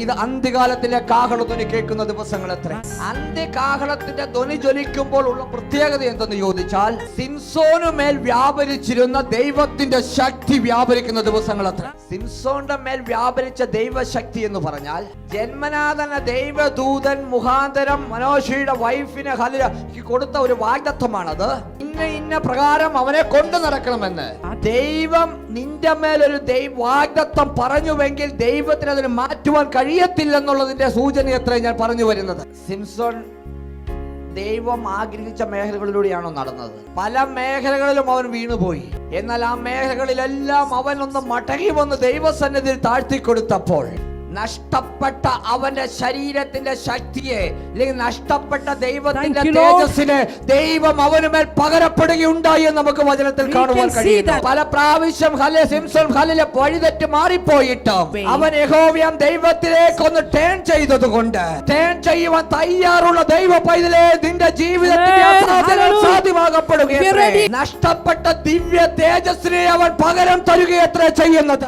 ഇത് അന്ത്യകാലത്തിലെ കാഹളധ്വനി കേൾക്കുന്ന ദിവസങ്ങൾ എത്ര. അന്ത്യകാഹളത്തിന്റെ ധ്വനി ജ്വലിക്കുമ്പോൾ ഉള്ള പ്രത്യേകത എന്തെന്ന് ചോദിച്ചാൽ, സിംസോന് മേൽ വ്യാപരിച്ചിരുന്ന ദൈവത്തിന്റെ ശക്തി വ്യാപരിക്കുന്ന ദിവസങ്ങൾ എത്ര. സിംസോന്റെ മേൽ വ്യാപരിച്ച ദൈവശക്തി എന്ന് പറഞ്ഞാൽ, ജന്മനാ തന്നെ ദൈവദൂതൻ മുഖാന്തരം മനോഷയുടെ വൈഫിന് ഹല്ലേലൂയ കൊടുത്ത ഒരു വാഗ്ദത്തമാണത്. ഇന്ന പ്രകാരം അവനെ കൊണ്ടു നടക്കണമെന്ന് ദൈവം നിന്റെ മേലൊരു വാഗ്ദത്തം പറഞ്ഞുവെങ്കിൽ ദൈവത്തിന് അതിന് മാറ്റുവാൻ കഴിയത്തില്ലെന്നുള്ളതിന്റെ സൂചന എത്ര ഞാൻ പറഞ്ഞു വരുന്നത്. സിംസോൻ ദൈവം ആഗ്രഹിച്ച മേഖലകളിലൂടെയാണോ നടന്നത്? പല മേഖലകളിലും അവൻ വീണുപോയി. എന്നാൽ ആ മേഖലകളിലെല്ലാം അവൻ ഒന്ന് മടങ്ങി വന്ന് ദൈവസന്നിധിയിൽ താഴ്ത്തിക്കൊടുത്തപ്പോൾ നഷ്ടപ്പെട്ട അവന്റെ ശരീരത്തിന്റെ ശക്തിയെ, അല്ലെങ്കിൽ നഷ്ടപ്പെട്ട ദൈവത്തിന്റെ തേജസ്സിനെ ദൈവം അവനുമേൽ പകരപ്പെടുകയുണ്ടായി എന്ന് നമുക്ക് വചനത്തിൽ കാണുവാൻ കഴിയുന്നു. പല പ്രാവശ്യം സിംസോൻ വഴിതെറ്റ് മാറിപ്പോയിട്ട് അവൻ യഹോവയാം ദൈവത്തിലേക്ക് ഒന്ന് ടേൺ ചെയ്തത് കൊണ്ട്, ടേൺ ചെയ്യുവാൻ തയ്യാറുള്ള ദൈവ പൈതലേ, നിന്റെ ജീവിതത്തിൽ സാധ്യമാകപ്പെടുകയത്രേ. നഷ്ടപ്പെട്ട ദിവ്യ തേജസ്സിനെ അവൻ പകരം തരുകയത്രേ ചെയ്യുന്നത്.